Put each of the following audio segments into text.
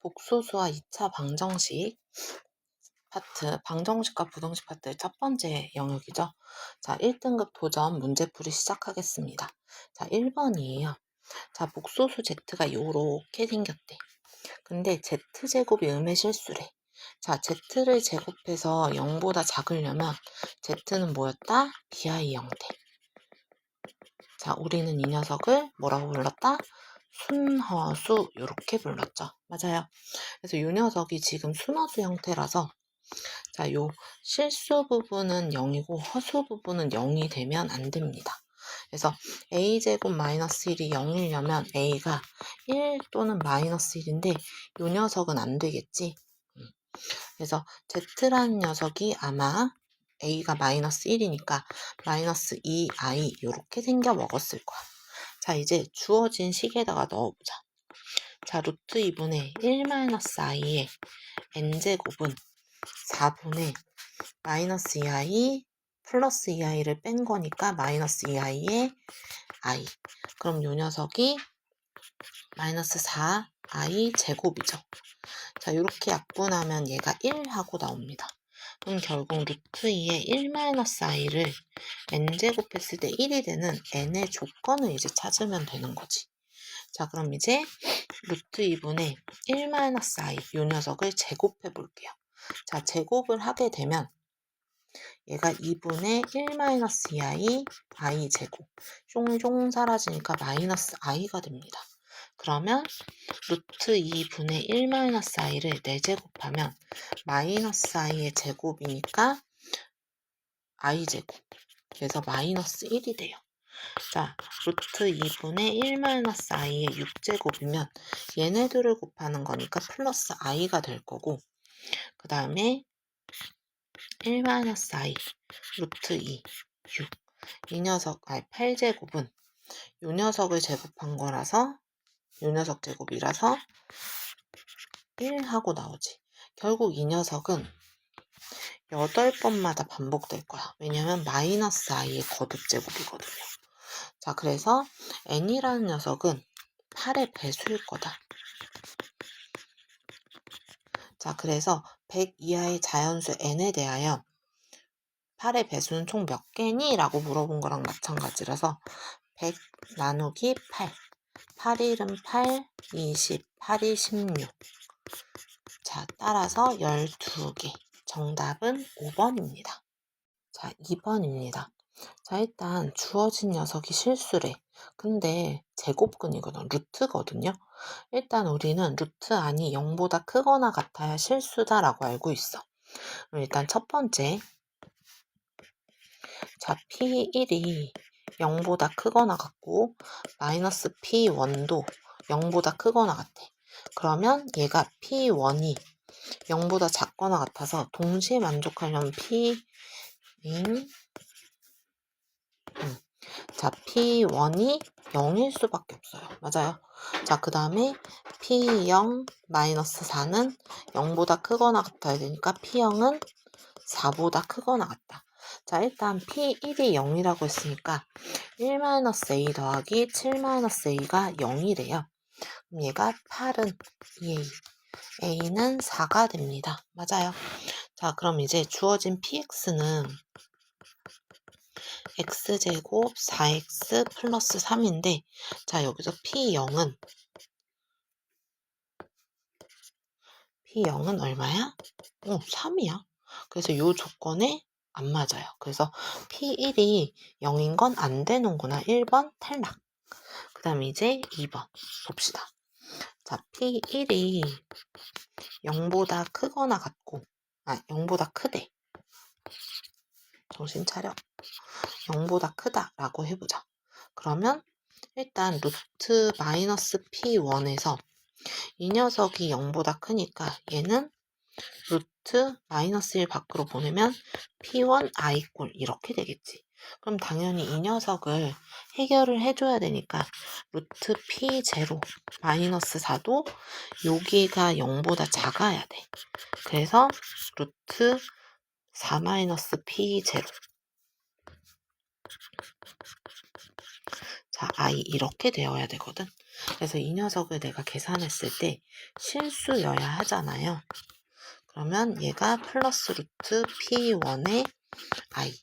복소수와 2차 방정식 파트, 방정식과 부등식 파트의 첫 번째 영역이죠. 자, 1등급 도전 문제풀이 시작하겠습니다. 자, 1번이에요. 자, 복소수 z가 요렇게 생겼대. 근데 z제곱이 음의 실수래. 자, z를 제곱해서 0보다 작으려면 z는 뭐였다? bi 형태. 자, 우리는 이 녀석을 뭐라고 불렀다? 순허수 요렇게 불렀죠. 맞아요. 그래서 이 녀석이 지금 순허수 형태라서 자, 요 실수 부분은 0이고 허수 부분은 0이 되면 안 됩니다. 그래서 a제곱 마이너스 1이 0이려면 a가 1 또는 마이너스 1인데 요 녀석은 안 되겠지. 그래서 z라는 녀석이 아마 a가 마이너스 1이니까 마이너스 2i 요렇게 생겨 먹었을 거야. 자, 이제 주어진 식에다가 넣어보자. 자, 루트 2분의 1 마이너스 i의 n제곱은 4분의 마이너스 2i 플러스 2i를 뺀 거니까 마이너스 2i의 i. 그럼 요 녀석이 마이너스 4i 제곱이죠. 자, 이렇게 약분하면 얘가 1 하고 나옵니다. 그럼 결국 루트 2의 1 마이너스 i를 n제곱 했을 때 1이 되는 n의 조건을 이제 찾으면 되는 거지. 자, 그럼 이제 루트 2분의 1 마이너스 i 요 녀석을 제곱해 볼게요. 자, 제곱을 하게 되면 얘가 2분의 1 마이너스 2i i 제곱 쫑쫑 사라지니까 마이너스 i가 됩니다. 그러면 루트 2분의 1 마이너스 i를 4제곱하면 마이너스 i의 제곱이니까 i 제곱. 그래서 마이너스 1이 돼요. 자, 루트 2분의 1 마이너스 i의 6제곱이면 얘네들을 곱하는 거니까 플러스 i가 될 거고 그 다음에 1 마이너스 i 루트 2 6 이 녀석 8제곱은 요 녀석을 제곱한 거라서 요 녀석 제곱이라서 1 하고 나오지. 결국 이 녀석은 8번마다 반복될 거야. 왜냐면 마이너스 i의 거듭 제곱이거든요. 자, 그래서 n이라는 녀석은 8의 배수일 거다. 자, 그래서 100 이하의 자연수 n에 대하여 8의 배수는 총 몇 개니? 라고 물어본 거랑 마찬가지라서 100 나누기 8. 8일은 8, 20, 8이 16. 자, 따라서 12개. 정답은 5번입니다. 자, 2번입니다. 자, 일단 주어진 녀석이 실수래. 근데 제곱근이거든. 루트거든요. 일단 우리는 루트 안이 0보다 크거나 같아야 실수다라고 알고 있어. 그럼 일단 첫 번째. 자, P1이 0보다 크거나 같고 마이너스 P1도 0보다 크거나 같아. 그러면 얘가 P1이 0보다 작거나 같아서 동시에 만족하려면 자, P1이 0일 수밖에 없어요. 맞아요. 자, 그 다음에 P0 마이너스 4는 0보다 크거나 같아야 되니까 P0은 4보다 크거나 같다. 자, 일단 P1이 0이라고 했으니까 1-A 더하기 7-A가 0이래요. 그럼 얘가 8은 2A, A는 4가 됩니다. 맞아요. 자, 그럼 이제 주어진 PX는 x제곱 4x 플러스 3인데 자, 여기서 P0은 얼마야? 3이야. 그래서 이 조건에 안 맞아요. 그래서 P1이 0인 건 안 되는구나. 1번 탈락. 그 다음에 이제 2번 봅시다. 자, P1이 0보다 크거나 같고 0보다 크대. 정신 차려. 0보다 크다라고 해보자. 그러면 일단 루트 마이너스 P1에서 이 녀석이 0보다 크니까 얘는 루트 마이너스 1 밖으로 보내면 P1 i꼴 이렇게 되겠지. 그럼 당연히 이 녀석을 해결을 해줘야 되니까 루트 P0 마이너스 4도 여기가 0보다 작아야 돼. 그래서 루트 4 마이너스 P0 자, i 이렇게 되어야 되거든. 그래서 이 녀석을 내가 계산했을 때 실수여야 하잖아요. 그러면 얘가 플러스 루트 P1의 I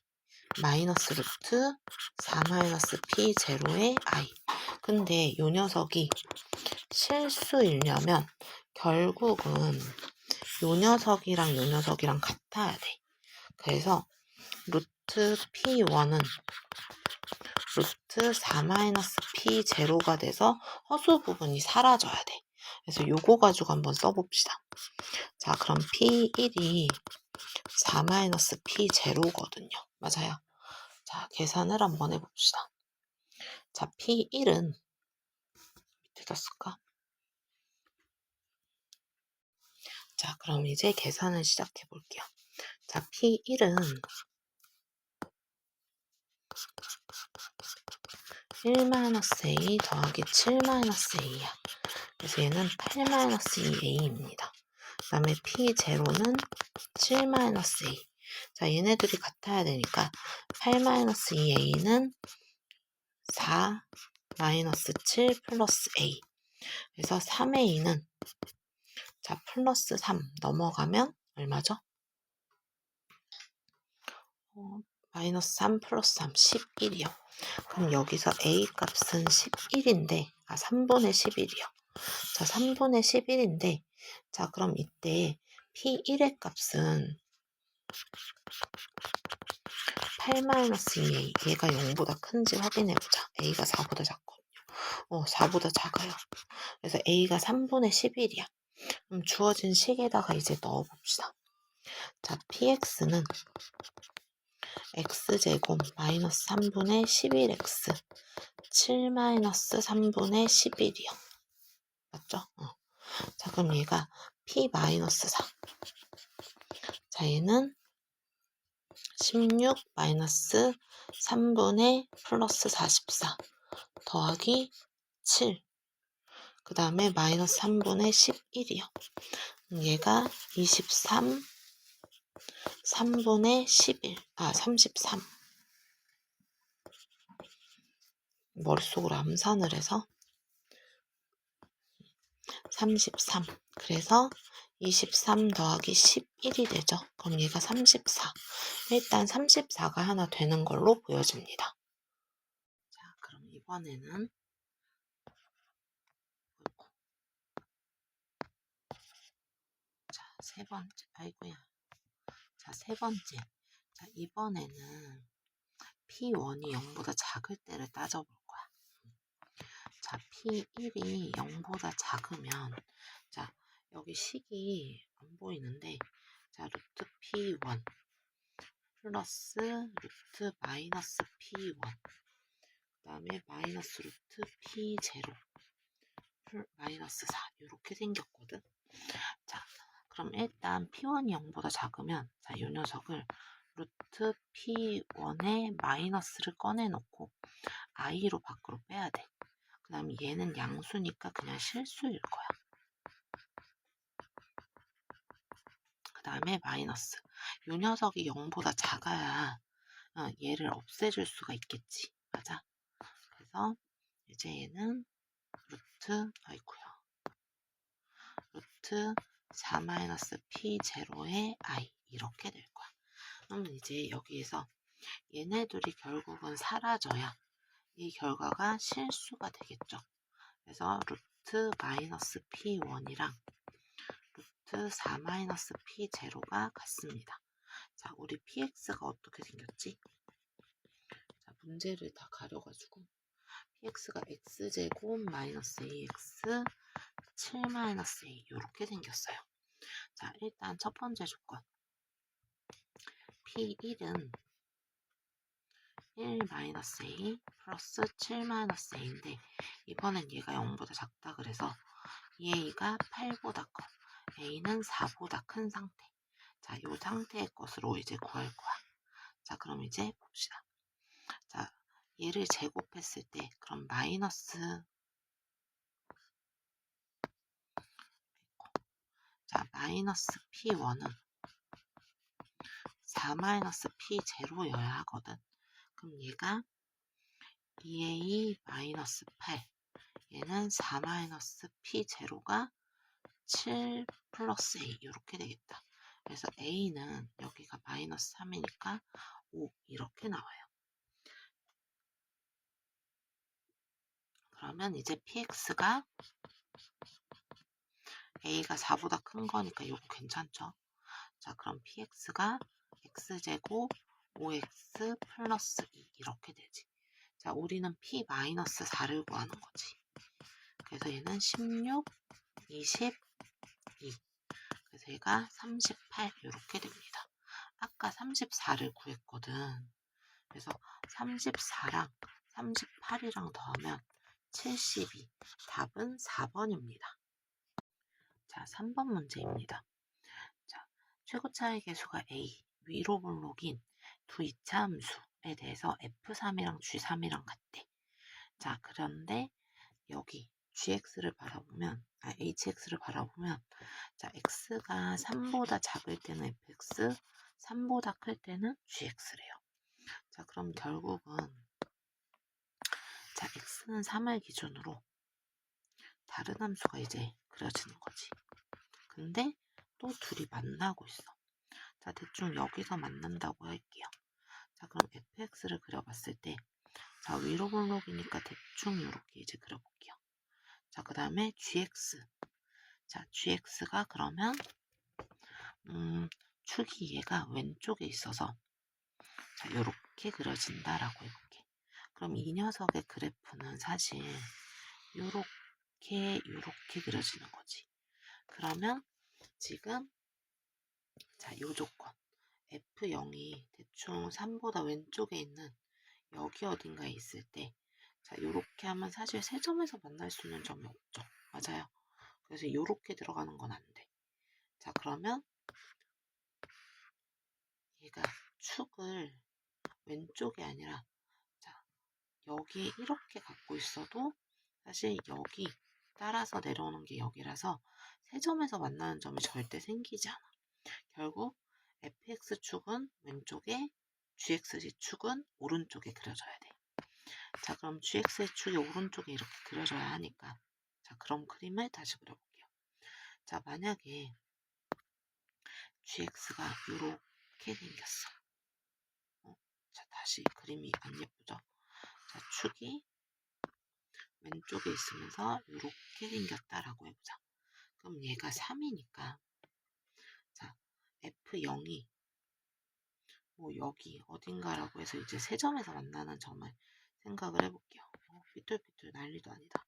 마이너스 루트 4 마이너스 P0의 I. 근데 요 녀석이 실수이려면 결국은 요 녀석이랑 요 녀석이랑 같아야 돼. 그래서 루트 P1은 루트 4 마이너스 P0가 돼서 허수 부분이 사라져야 돼. 그래서 요거 가지고 한번 써봅시다. 자, 그럼 P1이 4 마이너스 P0거든요. 맞아요. 자, 계산을 한번 해봅시다. 자, P1은 밑에다 쓸까? 자, 그럼 이제 계산을 시작해 볼게요. 자, P1은 1-A 더하기 7-A야. 그래서 얘는 8-2A입니다. 그 다음에 P0는 7-A. 자, 얘네들이 같아야 되니까 8-2A는 4-7 플러스 A. 그래서 3A는 자, 플러스 3 넘어가면 얼마죠? 마이너스 3 플러스 3, 11이요. 그럼 여기서 A 값은 11인데, 3분의 11이요. 자, 3분의 11인데, 자, 그럼 이때 P1의 값은 8-2A, 얘가 0보다 큰지 확인해보자. A가 4보다 작거든요. 4보다 작아요. 그래서 A가 3분의 11이야. 그럼 주어진 식에다가 이제 넣어봅시다. 자, PX는 x제곱 마이너스 3분의 11x 7 마이너스 3분의 11이요. 맞죠? 자, 그럼 얘가 p 마이너스 4. 자, 얘는 16 마이너스 3분의 플러스 44 더하기 7. 그 다음에 마이너스 3분의 11이요. 얘가 23 3분의 11. 33. 머릿속으로 암산을 해서 33. 그래서 23 더하기 11이 되죠. 그럼 얘가 34. 일단 34가 하나 되는 걸로 보여집니다. 자, 그럼 이번에는 자, 세 번째. 아이고야. 자, 세 번째. 자, 이번에는 P1이 0보다 작을 때를 따져볼 거야. 자, P1이 0보다 작으면 자, 여기 식이 안 보이는데 자, 루트 P1 플러스 루트 마이너스 P1 그 다음에 마이너스 루트 P0 마이너스 4 이렇게 생겼거든. 자, 그럼 일단 P1이 0보다 작으면 자, 이 녀석을 루트 P1의 마이너스를 꺼내놓고 i로 밖으로 빼야 돼. 그 다음에 얘는 양수니까 그냥 실수일 거야. 그 다음에 마이너스. 이 녀석이 0보다 작아야 얘를 없애줄 수가 있겠지. 맞아? 그래서 이제 얘는 루트 4-P0의 i 이렇게 될 거야. 그러면 이제 여기에서 얘네들이 결국은 사라져야 이 결과가 실수가 되겠죠. 그래서 루트 마이너스 P1이랑 루트 4-P0가 같습니다. 자, 우리 PX가 어떻게 생겼지? 자, 문제를 다 가려가지고 PX가 X제곱 마이너스 AX 7-A 이렇게 생겼어요. 자, 일단 첫 번째 조건 P1은 1-A 플러스 7-A인데 이번엔 얘가 0보다 작다 그래서 A가 8보다 커 A는 4보다 큰 상태. 자, 이 상태의 것으로 이제 구할 거야. 자, 그럼 이제 봅시다. 자, 얘를 제곱했을 때 그럼 마이너스 자, 마이너스 P1은 4-P0여야 하거든. 그럼 얘가 2A 마이너스 8 얘는 4-p0가 7 플러스 a 이렇게 되겠다. 그래서 a는 여기가 마이너스 3이니까 5 이렇게 나와요. 그러면 이제 px가 a가 4보다 큰 거니까 이거 괜찮죠? 자, 그럼 px가 x제곱 5x 플러스 2 이렇게 되지. 자, 우리는 p 마이너스 4를 구하는 거지. 그래서 얘는 16, 22. 그래서 얘가 38 이렇게 됩니다. 아까 34를 구했거든. 그래서 34랑 38이랑 더하면 72. 답은 4번입니다. 자, 3번 문제입니다. 자, 최고 차이 계수가 a, 위로 볼록인 두 2차 함수에 대해서 f3이랑 g3이랑 같대. 자, 그런데 여기 gx를 바라보면, hx를 바라보면, 자, x가 3보다 작을 때는 fx, 3보다 클 때는 gx래요. 자, 그럼 결국은, 자, x는 3을 기준으로 다른 함수가 이제 그려지는 거지. 근데 또 둘이 만나고 있어. 자, 대충 여기서 만난다고 할게요. 자, 그럼 fx를 그려봤을 때, 자, 위로 볼록이니까 대충 이렇게 이제 그려볼게요. 자, 그 다음에 gx. 자, gx가 그러면 축이 얘가 왼쪽에 있어서 자, 요렇게 그려진다라고 해볼게. 그럼 이 녀석의 그래프는 사실 요렇게 그려지는 거지. 그러면 지금 자, 요 조건 F0이 대충 3보다 왼쪽에 있는 여기 어딘가에 있을 때 자, 요렇게 하면 사실 세 점에서 만날 수 있는 점이 없죠. 맞아요. 그래서 요렇게 들어가는 건 안 돼. 자, 그러면 얘가 축을 왼쪽이 아니라 자, 여기 이렇게 갖고 있어도 사실 여기 따라서 내려오는 게 여기라서 세 점에서 만나는 점이 절대 생기지 않아. 결국 fx축은 왼쪽에 gx축은 오른쪽에 그려져야 돼. 자, 그럼 gx의 축이 오른쪽에 이렇게 그려져야 하니까 자, 그럼 그림을 다시 그려볼게요. 자, 만약에 gx가 이렇게 생겼어. 자, 다시 그림이 안 예쁘죠? 자, 축이 왼쪽에 있으면서 이렇게 생겼다라고 해보자. 그럼 얘가 3이니까 자, F0이 뭐 여기 어딘가라고 해서 이제 세 점에서 만나는 점을 생각을 해볼게요. 삐뚤삐뚤 난리도 아니다.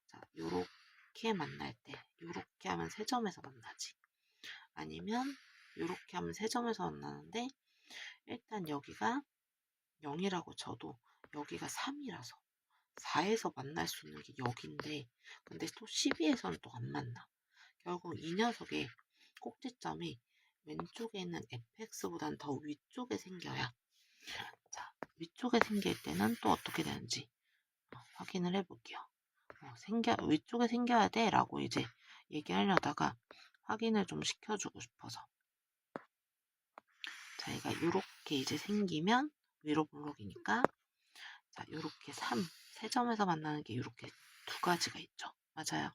자, 요렇게 만날 때 요렇게 하면 세 점에서 만나지. 아니면 요렇게 하면 세 점에서 만나는데 일단 여기가 0이라고 쳐도 여기가 3이라서 4에서 만날 수 있는 게 여기인데 근데 또 12에서는 또 안 만나. 결국 이 녀석의 꼭지점이 왼쪽에 있는 fx보다는 더 위쪽에 생겨야 자, 위쪽에 생길 때는 또 어떻게 되는지 확인을 해볼게요. 위쪽에 생겨야 돼 라고 이제 얘기하려다가 확인을 좀 시켜주고 싶어서 자, 얘가 이렇게 이제 생기면 위로 볼록이니까 자, 요렇게 3, 세 점에서 만나는 게 이렇게 두 가지가 있죠. 맞아요.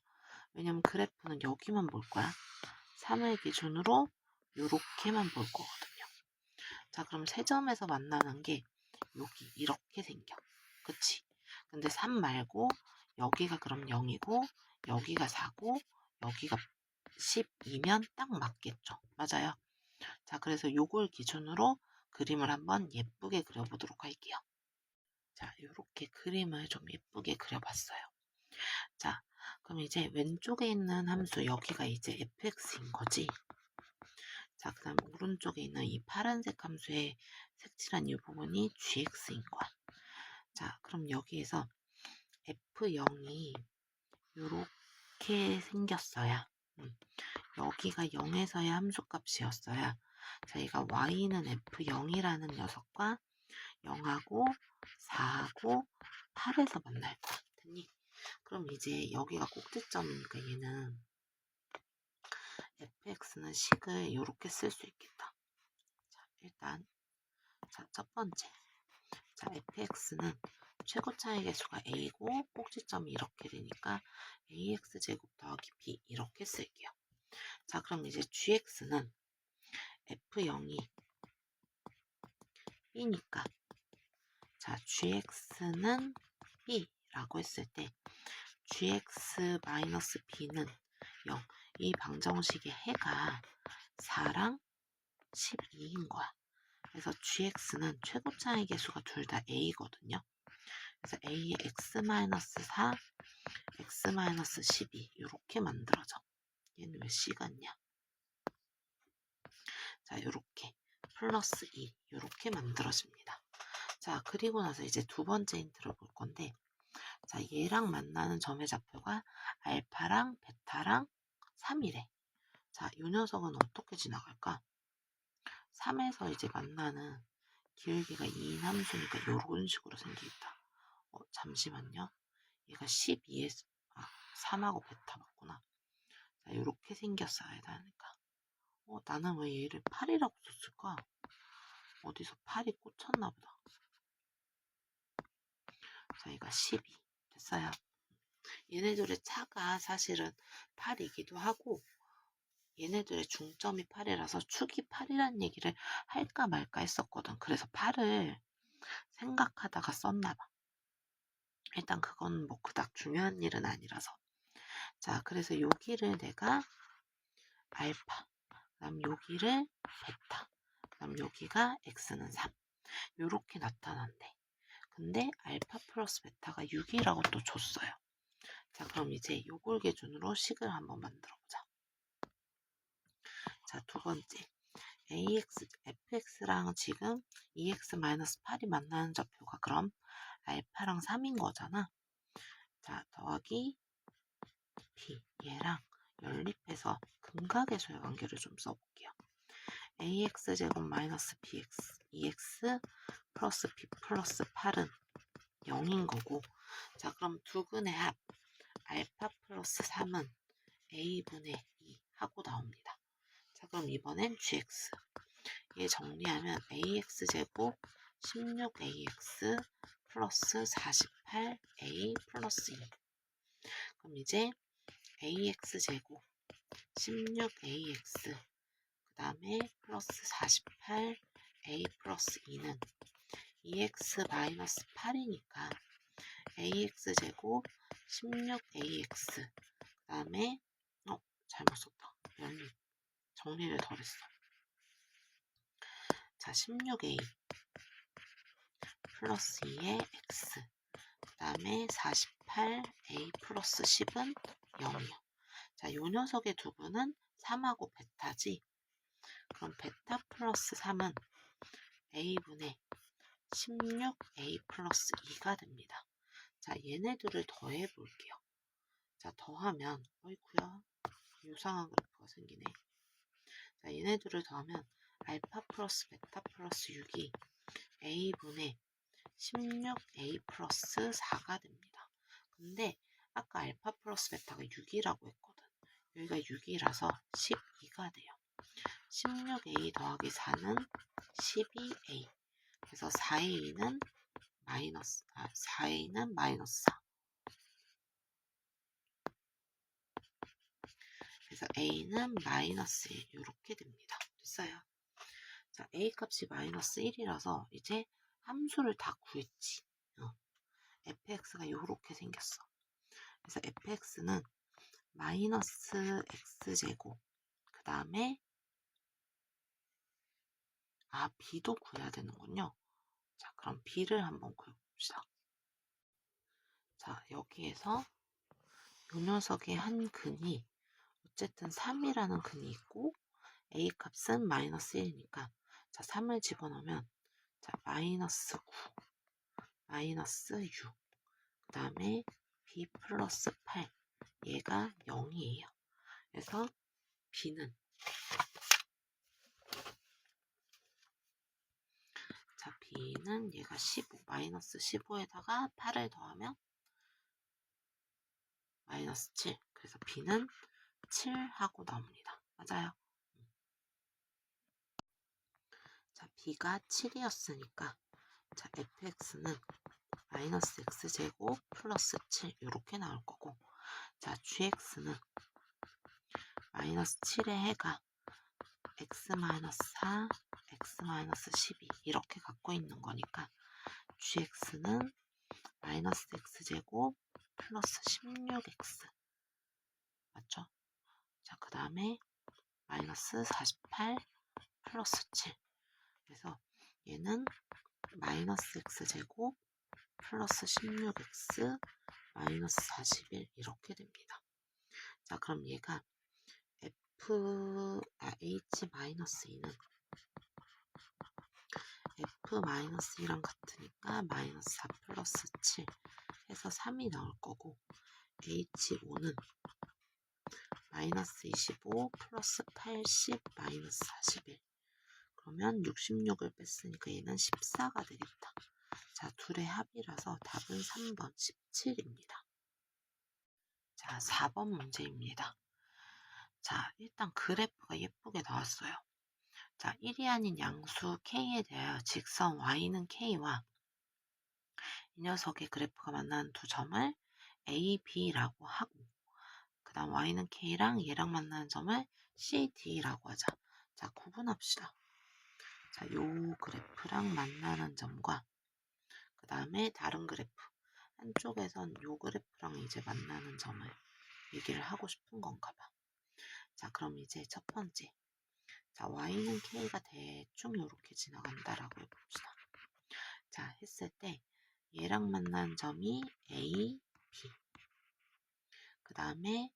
왜냐면 그래프는 여기만 볼 거야. 3을 기준으로 요렇게만 볼 거거든요. 자, 그럼 세 점에서 만나는 게 여기 이렇게 생겨. 그치? 근데 3 말고 여기가 그럼 0이고 여기가 4고 여기가 12면 딱 맞겠죠. 맞아요. 자, 그래서 요걸 기준으로 그림을 한번 예쁘게 그려보도록 할게요. 자, 요렇게 그림을 좀 예쁘게 그려봤어요. 자, 그럼 이제 왼쪽에 있는 함수 여기가 이제 fx인 거지. 자, 그 다음 오른쪽에 있는 이 파란색 함수의 색칠한 이 부분이 gx인 거야. 자, 그럼 여기에서 f0이 요렇게 생겼어야 여기가 0에서의 함수값이었어야 자, 얘가 y는 f0이라는 녀석과 0하고 4하고 8에서 만날 것 같으니 그럼 이제 여기가 꼭지점이니까 얘는 fx는 식을 이렇게 쓸 수 있겠다. 자, 일단 자, 첫 번째 자, fx는 최고 차이 계수가 a고 꼭지점이 이렇게 되니까 ax제곱 더하기 b 이렇게 쓸게요. 자, 그럼 이제 gx는 f0이 b니까 자, gx는 b라고 했을 때 gx-b는 0. 이 방정식의 해가 4랑 12인 거야. 그래서 gx는 최고 차이 계수가 둘 다 a거든요. 그래서 a의 x-4, x-12 이렇게 만들어져. 얘는 왜 c 같냐? 자, 이렇게 플러스 2 이렇게 만들어집니다. 자, 그리고 나서 이제 두 번째 힌트를 볼 건데, 자, 얘랑 만나는 점의 좌표가 알파랑 베타랑 3이래. 자, 이 녀석은 어떻게 지나갈까? 3에서 이제 만나는 길기가 2인 함수니까 이런 식으로 생기겠다. 잠시만요. 얘가 12에서 3하고 베타 맞구나. 자, 이렇게 생겼어야 되니까. 나는 왜 얘를 8이라고 썼을까? 어디서 8이 꽂혔나 보다. 자, 얘가 12 됐어요. 얘네들의 차가 사실은 8이기도 하고 얘네들의 중점이 8이라서 축이 8이라는 얘기를 할까 말까 했었거든. 그래서 8을 생각하다가 썼나 봐. 일단 그건 뭐 그닥 중요한 일은 아니라서. 자, 그래서 여기를 내가 알파, 그다음 여기를 베타, 그다음 여기가 x는 3 이렇게 나타난대. 근데 알파 플러스 베타가 6이라고 또 줬어요. 자, 그럼 이제 요걸 기준으로 식을 한번 만들어 보자. 자, 두 번째 fx랑 지금 2x-8이 만나는 좌표가 그럼 알파랑 3인 거잖아. 자, 더하기 b 얘랑 연립해서 근각에서의 관계를 좀 써볼게요. ax제곱 마이너스 bx 2x 플러스 b 플러스 8은 0인 거고, 자, 그럼 두근의 합 알파 플러스 3은 a분의 2 하고 나옵니다. 자, 그럼 이번엔 gx 얘 정리하면 ax제곱 16ax 플러스 48a 플러스 2. 그럼 이제 ax제곱 16ax 그 다음에 플러스 48a 플러스 2는 2x 마이너스 8이니까 ax제곱 16ax 그 다음에 잘못 썼다. 정리를 덜 했어. 자, 16a 플러스 2의 x 그 다음에 48a 플러스 10은 0이요. 자, 요 녀석의 두분은 3하고 베타지. 그럼 베타 플러스 3은 a분의 16a 플러스 2가 됩니다. 자, 얘네들을 더해 볼게요. 자, 더하면 어이쿠야 이상한 그래프가 생기네. 자, 얘네들을 더하면 알파 플러스 베타 플러스 6이 a분의 16a 플러스 4가 됩니다. 근데 아까 알파 플러스 베타가 6이라고 했거든. 여기가 6이라서 12가 돼요. 16a 더하기 4는 12a. 그래서 4a는 마이너스 4. 그래서 a는 마이너스 1 이렇게 됩니다. 됐어요. 자, a 값이 마이너스 1이라서 이제 함수를 다 구했지. fx가 이렇게 생겼어. 그래서 fx는 마이너스 x제곱 그 다음에 b도 구해야 되는군요. 자, 그럼 b를 한번 구해봅시다. 자, 여기에서 이 녀석의 한 근이 어쨌든 3이라는 근이 있고 a 값은 마이너스 1이니까 자, 3을 집어넣으면 자, 마이너스 9 마이너스 6 그 다음에 b 플러스 8 얘가 0이에요. 그래서 b는 자, b는 얘가 15 마이너스 15에다가 8을 더하면 마이너스 7 그래서 b는 7 하고 나옵니다. 맞아요. 자, b가 7이었으니까 자, fx는 마이너스 x제곱 플러스 7 이렇게 나올 거고, 자 gx는 마이너스 7의 해가 x-4, x-12 이렇게 갖고 있는 거니까 gx는 마이너스 x제곱 플러스 16x 맞죠? 자, 그 다음에 마이너스 48 플러스 7. 그래서 얘는 마이너스 x제곱 플러스 16x 마이너스 41 이렇게 됩니다. 자, 그럼 얘가 h-2는 f-2랑 같으니까 마이너스 4 플러스 7 해서 3이 나올 거고, h5는 마이너스 25 플러스 80 마이너스 41. 그러면 66을 뺐으니까 얘는 14가 되겠다. 자, 둘의 합이라서 답은 3번 17입니다. 자, 4번 문제입니다. 자, 일단 그래프가 예쁘게 나왔어요. 자, 1이 아닌 양수 K에 대하여 직선 Y는 K와 이 녀석의 그래프가 만나는 두 점을 A, B라고 하고, 그 다음 Y는 K랑 얘랑 만나는 점을 C, D라고 하자. 자, 구분합시다. 자, 요 그래프랑 만나는 점과 그 다음에 다른 그래프, 한쪽에선 요 그래프랑 이제 만나는 점을 얘기를 하고 싶은 건가 봐. 자, 그럼 이제 첫 번째, 자, Y는 K가 대충 요렇게 지나간다라고 해봅시다. 자, 했을 때 얘랑 만나는 점이 A, B, 그 다음에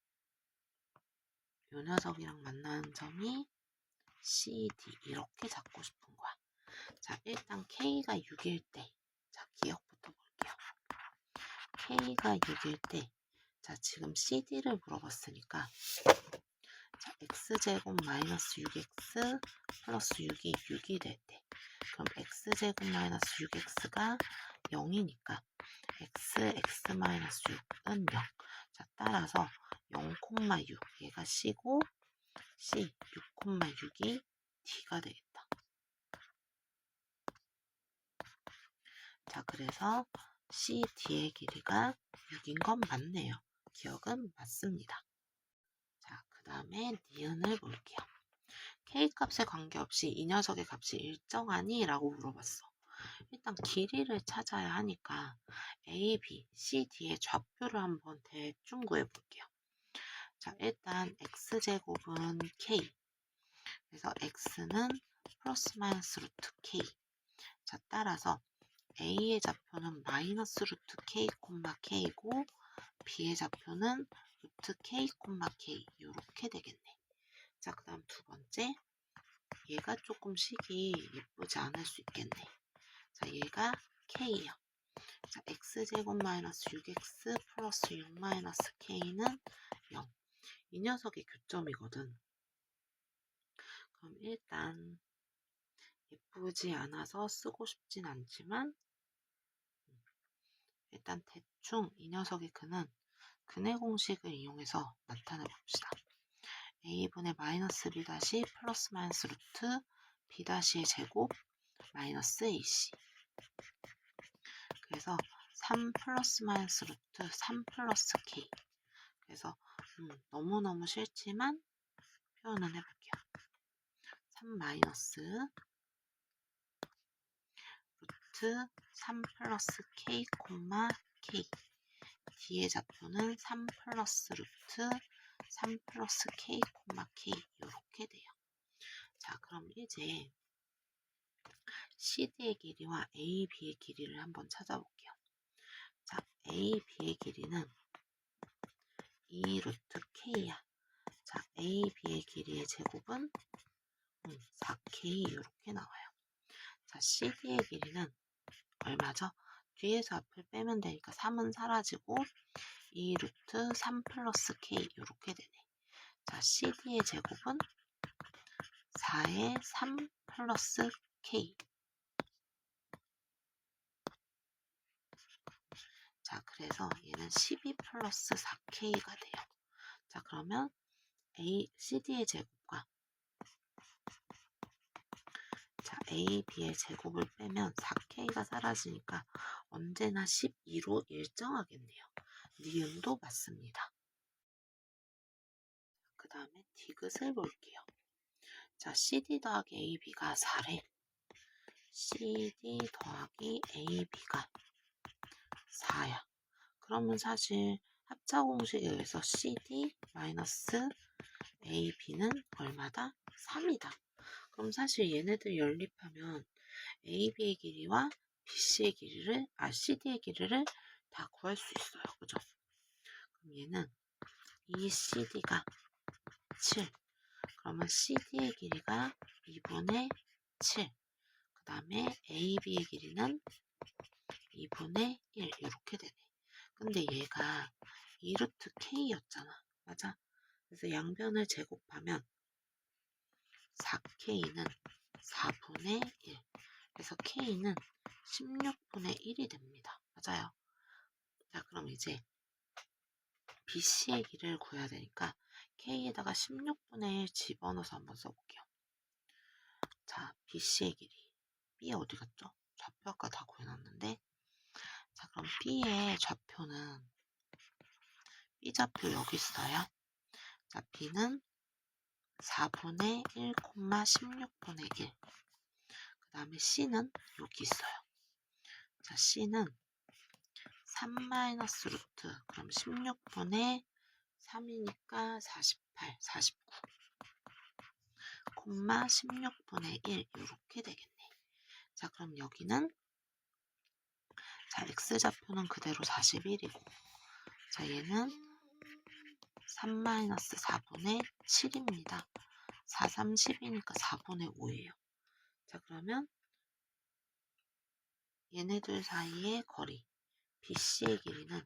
요 녀석이랑 만나는 점이 C, D 이렇게 잡고 싶은 거야. 자, 일단 K가 6일 때, 자, 기억부터 볼게요. K가 6일 때, 자, 지금 CD를 물어봤으니까, 자, x제곱 마이너스 6x 플러스 6이 될 때, 그럼 x제곱 마이너스 6x가 0이니까 x 마이너스 6은 0. 자, 따라서 0,6 얘가 C고 C 6,6이 D가 되겠다. 자, 그래서 CD의 길이가 6인 건 맞네요. 기억은 맞습니다. 자, 그 다음에 니은을 볼게요. K값에 관계없이 이 녀석의 값이 일정하니? 라고 물어봤어. 일단 길이를 찾아야 하니까 A, B, C, D의 좌표를 한번 대충 구해볼게요. 자, 일단 X제곱은 K. 그래서 X는 플러스 마이너스 루트 K. 자, 따라서 A의 좌표는 마이너스 루트 K, K고 B의 좌표는 루트 K, K 이렇게 되겠네. 자, 그 다음 두 번째, 얘가 조금 식이 예쁘지 않을 수 있겠네. 자, 얘가 K예요. 자, X제곱 마이너스 6X 플러스 6 마이너스 K는 0. 이 녀석의 교점이거든. 그럼 일단 예쁘지 않아서 쓰고 싶진 않지만 일단 대충 이 녀석의 근은 근의 공식을 이용해서 나타내 봅시다. a분의 마이너스 b 다시 플러스 마이너스 루트 b 다시의 제곱 마이너스 ac. 그래서 3 플러스 마이너스 루트 3 플러스 k. 그래서 너무너무 싫지만 표현은 해볼게요. 3 마이너스 루트 3 플러스 k, k. D의 좌표는 3 플러스 루트 3 플러스 k, k 이렇게 돼요. 자, 그럼 이제 CD의 길이와 AB의 길이를 한번 찾아볼게요. 자, AB의 길이는 2 루트 K야. 자, AB의 길이의 제곱은 4K 이렇게 나와요. 자, CD의 길이는 얼마죠? 뒤에서 앞을 빼면 되니까 3은 사라지고 2 루트 3 플러스 K 이렇게 되네. 자, CD의 제곱은 4의 3 플러스 K. 자, 그래서 얘는 12 플러스 4K가 돼요. 자, 그러면 CD의 제곱과 자, A, B의 제곱을 빼면 4K가 사라지니까 언제나 12로 일정하겠네요. 니은도 맞습니다. 그 다음에 디귿을 볼게요. 자, CD 더하기 AB가 4래. CD 더하기 AB가 4야. 그러면 사실 합차 공식에 의해서 CD 마이너스 AB는 얼마다? 3이다. 그럼 사실 얘네들 연립하면 AB의 길이와 BC의 길이를, CD의 길이를 다 구할 수 있어요. 그죠? 그럼 얘는 이 CD가 7. 그러면 CD의 길이가 2분의 7. 그 다음에 AB의 길이는 2분의 1. 이렇게 되네. 근데 얘가 2루트 K였잖아. 맞아? 그래서 양변을 제곱하면 4K는 4분의 1. 그래서 K는 16분의 1이 됩니다. 맞아요. 자, 그럼 이제 BC의 길이를 구해야 되니까 K에다가 16분의 1 집어넣어서 한번 써볼게요. 자, BC의 길이. B 어디 갔죠? 좌표 아까 다 구해놨는데. 자, 그럼 B의 좌표는 B좌표 여기 있어요. 자, B는 4분의 1, 16분의 1. 그 다음에 C는 여기 있어요. 자, C는 3 마이너스 루트. 그럼 16분의 3이니까 48, 49. 콤마 16분의 1 이렇게 되겠네. 자, 그럼 여기는 자, X좌표는 그대로 41이고 자, 얘는 3-4분의 7입니다. 4, 3, 10이니까 4분의 5예요. 자, 그러면 얘네들 사이의 거리 BC의 길이는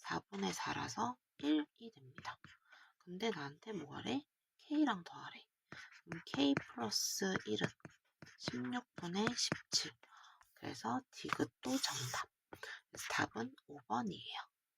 4분의 4라서 1이 됩니다. 근데 나한테 뭐 하래? K랑 더하래. 그럼 K 플러스 1은 16분의 17. 그래서 디귿도 정답. 그래서 답은 5번이에요.